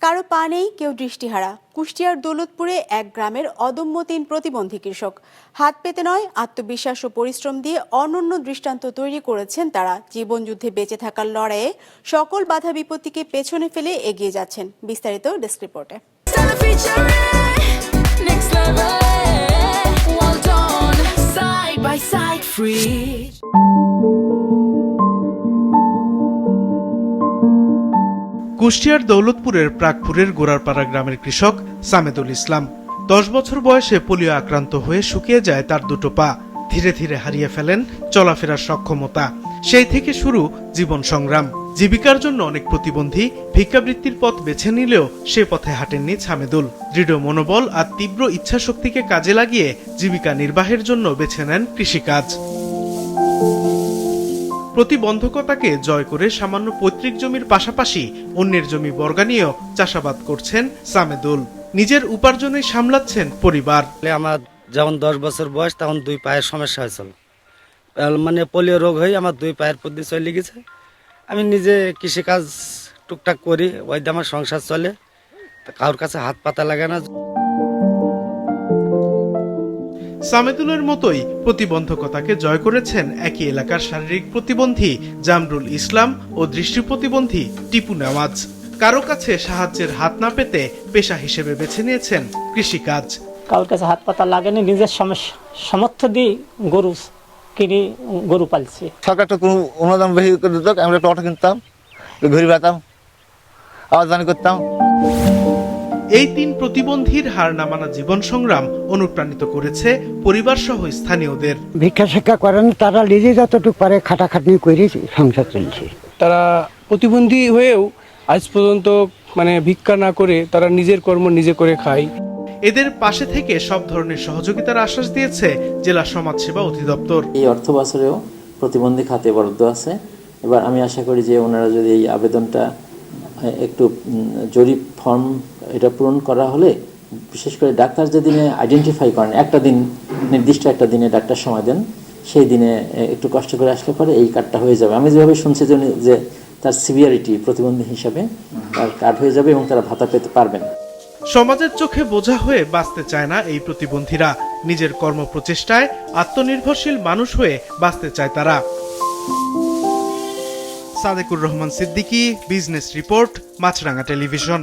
কারো পা নেই, কেউ দৃষ্টিহারা। কুষ্টিয়ার দৌলতপুরে এক গ্রামের অদম্য ৩ প্রতিবন্ধী কৃষক। হাত পেতে নয়, আত্মবিশ্বাস ও পরিশ্রম দিয়ে অনন্য দৃষ্টান্ত তৈরি করেছেন তারা। জীবনযুদ্ধে বেঁচে থাকার লড়াইয়ে সকল বাধা বিপত্তিকে পেছনে ফেলে এগিয়ে যাচ্ছেন। বিস্তারিত ডেস্ক রিপোর্টে। কুষ্টিয়ার দৌলতপুরের প্রাকপুরের গোড়ারপাড়া গ্রামের কৃষক সামেদুল ইসলাম। 10 বছর বয়সে পোলিও আক্রান্ত হয়ে শুকিয়ে যায় তার দুটো পা। ধীরে ধীরে হারিয়ে ফেলেন চলাফেরার সক্ষমতা। সেই থেকে শুরু জীবন সংগ্রাম। জীবিকার জন্য অনেক প্রতিবন্ধী ভিক্ষাবৃত্তির পথ বেছে নিলেও সে পথে হাঁটেননি সামেদুল। দৃঢ় মনোবল আর তীব্র ইচ্ছাশক্তিকে কাজে লাগিয়ে জীবিকা নির্বাহের জন্য বেছে নেন কৃষিকাজ। প্রতিবন্ধকতাকে জয় করে সামান্য পৈতৃক জমির পাশাপাশি অন্যের জমি বর্গা নিয়েও চাষাবাদ করছেন সামেদুল। নিজের উপার্জনে সামলাচ্ছেন পরিবার। আমার যখন 10 বছর বয়স তখন 2 পায়ের সমস্যা হয়েছিল, মানে পোলিও রোগ হয়ে আমার 2 পায়ের পদ্ধতি চলে গেছে। আমি নিজে কৃষিকাজ টুকটাক করি, ওই দিয়ে আমার সংসার চলে, কারোর কাছে হাত পাতা লাগে না। সামেদুলের মতোই প্রতিবন্ধকতাকে জয় করেছেন একই এলাকার শারীরিক প্রতিবন্ধী জামরুল ইসলাম ও দৃষ্টি প্রতিবন্ধী টিপু নেওয়াজ। কারো কাছে সাহায্যের হাত না পেতে পেশা হিসেবে বেছে নিয়েছেন কৃষিকাজ। কারোর কাছে হাত পাতা লাগেনি, নিজের সামর্থ্য দিয়ে গরু কিনে গরু পালছি। সরকারটা কোনো অনুদান বেশি করে দিত, আমরা একটা অটো কিনতাম, ঘুরে বেড়াতাম, আওয়াজ দানি করতাম। এই 3 প্রতিবন্ধীর হার না মানা জীবন সংগ্রাম অনুপ্রাণিত করেছে পরিবার সহ স্থানীয়দের। ভিক্ষা শিক্ষা করেন, তারা নিজে যতটুকু পারে খাটাখাটনি করে সংসার চলছে। তারা প্রতিবন্ধী হয়েও আজ পর্যন্ত ভিক্ষা না করে তারা নিজের কর্ম নিজে করে খায়। এদের পাশে থেকে সব ধরনের সহযোগিতার আশ্বাস দিয়েছে জেলা সমাজসেবা অধিদপ্তর। এই অর্থ বছরেও প্রতিবন্ধী খাতে বরাদ্দ আছে। এবার আমি আশা করি যে ওনারা যদি এই আবেদনটা একটু জরিপ ফর্ম এটা পূরণ করা হলে, বিশেষ করে ডাক্তার যেদিনে আইডেন্টিফাই করেন, নির্দিষ্ট একটা দিনে ডাক্তার সময় দেন, সেই দিনে একটু কষ্ট করে আসলে পরে এই কার্ডটা হয়ে যাবে। আমি যেভাবে শুনছি যে তার সিভিয়ারিটি প্রতিবন্ধী হিসাবে তার কার্ড হয়ে যাবে এবং তারা ভাতা পেতে পারবেন। সমাজের চোখে বোঝা হয়ে বাঁচতে চায় না এই প্রতিবন্ধীরা। নিজের কর্মপ্রচেষ্টায় আত্মনির্ভরশীল মানুষ হয়ে বাঁচতে চায় তারা। সাদেকুর রহমান সিদ্দিকী, বিজনেস রিপোর্ট, মাছরাঙা টেলিভিশন।